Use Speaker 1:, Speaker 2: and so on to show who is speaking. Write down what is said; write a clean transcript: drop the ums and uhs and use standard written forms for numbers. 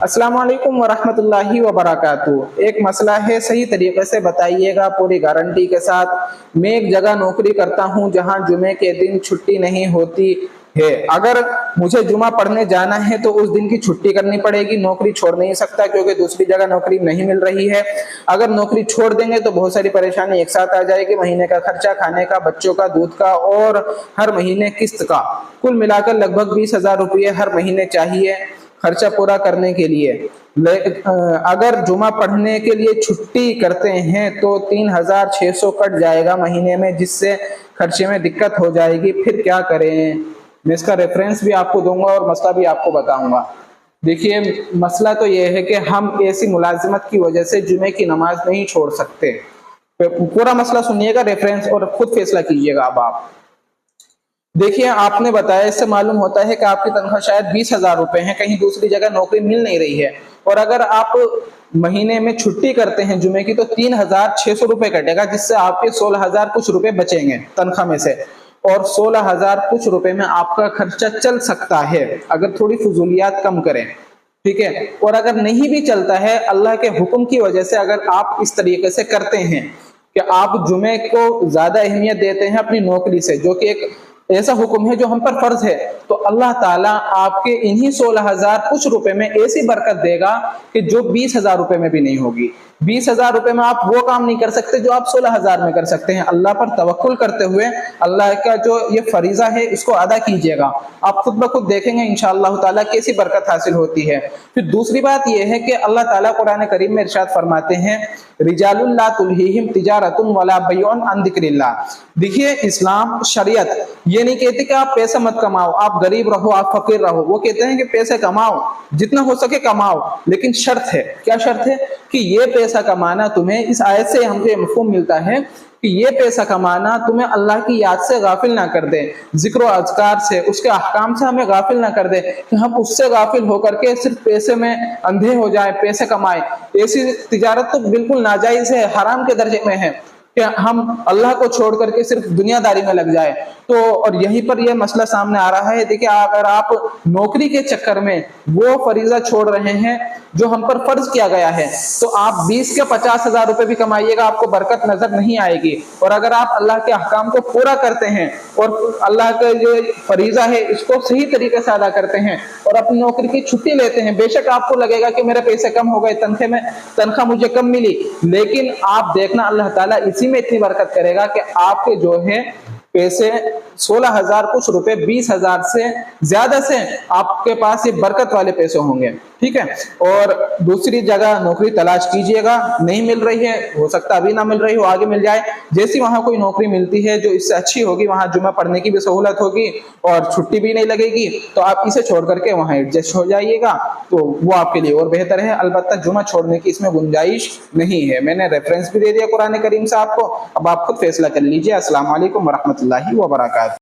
Speaker 1: अस्सलाम वालेकुम वरहमतुल्लाहि वबरकातुहू। एक मसला है, सही तरीके से बताइएगा पूरी गारंटी के साथ। मैं एक जगह नौकरी करता हूं जहां जुमे के दिन छुट्टी नहीं होती है। अगर मुझे जुमा पढ़ने जाना है तो उस दिन की छुट्टी करनी पड़ेगी, नौकरी छोड़ नहीं सकता क्योंकि दूसरी जगह नौकरी नहीं मिल रही है। अगर नौकरी छोड़ देंगे तो बहुत सारी परेशानी एक साथ आ जाएगी, महीने का खर्चा, खाने का, बच्चों का दूध का और हर महीने किस्त का। कुल मिलाकर लगभग 20,000 रुपये हर महीने चाहिए खर्चा पूरा करने के लिए। अगर जुमा पढ़ने के लिए छुट्टी करते हैं तो 3,600 कट जाएगा महीने में, जिससे खर्चे में दिक्कत हो जाएगी। फिर क्या करें? मैं इसका रेफरेंस भी आपको दूंगा और मसला भी आपको बताऊंगा। देखिए, मसला तो यह है कि हम ऐसी मुलाजिमत की वजह से जुमे की नमाज नहीं छोड़ सकते। पूरा मसला सुनिएगा, रेफरेंस और खुद फैसला कीजिएगा। अब आप देखिए, आपने बताया, इससे मालूम होता है कि आपकी तनख्वाह शायद 20,000 रुपए है, कहीं दूसरी जगह नौकरी मिल नहीं रही है। और अगर आप महीने में छुट्टी करते हैं जुमे की तो 3,600 रुपए कटेगा, जिससे आपके 16,000 कुछ रुपए बचेंगे तनख्वाह में से। और 16,000 कुछ रुपए में आपका खर्चा चल सकता है अगर थोड़ी फजूलियात कम करें, ठीक है। और अगर नहीं भी चलता है, अल्लाह के हुक्म की वजह से अगर आप इस तरीके से करते हैं कि आप जुमे को ज्यादा अहमियत देते हैं अपनी नौकरी से, जो कि एक ऐसा हुक्म है जो हम पर फर्ज है, तो अल्लाह ताला आपके इन्हीं 16,000 कुछ रुपए में ऐसी बरकत देगा कि जो 20,000 रुपए में भी नहीं होगी। 20,000 रुपए में आप वो काम नहीं कर सकते जो आप 16,000 में कर सकते हैं। अल्लाह पर तवक्कुल करते हुए अल्लाह का जो ये फरीजा है इसको अदा कीजिएगा, आप खुद ब खुद देखेंगे इंशाअल्लाह ताला कैसी बरकत हासिल होती है। फिर दूसरी बात यह है कि अल्लाह ताला कुरान करीम में इरशाद फरमाते हैं, रिजालुन ला तुल्हीहिम तिजारतुन वला बैउन अन जिक्रिल्लाह। देखिए, इस्लाम शरीयत ये नहीं कहती कि आप पैसा मत कमाओ, आप गरीब रहो, आप फकीर रहो। वो कहते हैं कि पैसे कमाओ, जितना हो सके कमाओ, लेकिन शर्त है। क्या शर्त है? कि ये पैसा कमाना तुम्हें, इस आयत से हमको ये मफहूम मिलता है कि ये पैसा कमाना तुम्हें अल्लाह की याद से गाफिल ना कर दे, जिक्र अज़कार से, उसके अहकाम से हमें गाफिल ना कर दे कि हम उससे गाफिल होकर के सिर्फ पैसे में अंधे हो जाए, पैसे कमाए। ऐसी तिजारत तो बिल्कुल नाजायज है, हराम के दर्जे में है कि हम अल्लाह को छोड़ करके सिर्फ दुनियादारी में लग जाए। तो और यहीं पर यह मसला सामने आ रहा है। देखिए, अगर आप नौकरी के चक्कर में वो फरीजा छोड़ रहे हैं जो हम पर फर्ज किया गया है, तो आप 20 के 50,000 रुपए भी कमाइएगा, आपको बरकत नजर नहीं आएगी। और अगर आप अल्लाह के अहकाम को पूरा करते हैं और अल्लाह का जो फरीजा है इसको सही तरीके से अदा करते हैं और अपनी नौकरी की छुट्टी लेते हैं, बेशक आपको लगेगा कि मेरे पैसे कम हो गए, तनख्वाह मुझे कम मिली, लेकिन आप देखना अल्लाह ताला इसी में इतनी बरकत करेगा कि आपके जो है पैसे 16,000 कुछ रुपए 20,000 से ज्यादा से आपके पास ये बरकत वाले पैसे होंगे, ठीक है। और दूसरी जगह नौकरी तलाश कीजिएगा, नहीं मिल रही है, हो सकता अभी ना मिल रही हो, आगे मिल जाए। जैसी वहां कोई नौकरी मिलती है जो इससे अच्छी होगी, वहां जुमा पढ़ने की भी सहूलत होगी और छुट्टी भी नहीं लगेगी, तो आप इसे छोड़ करके वहां एडजस्ट हो जाइएगा, तो वो आपके लिए और बेहतर है। अलबत्ता जुमा छोड़ने की इसमें गुंजाइश नहीं है। मैंने रेफरेंस भी दे दिया कुरान करीम से आपको, अब आप खुद फैसला कर लीजिए। अस्सलाम वालेकुम वरहमतुल्लाहि वबरकातुहू।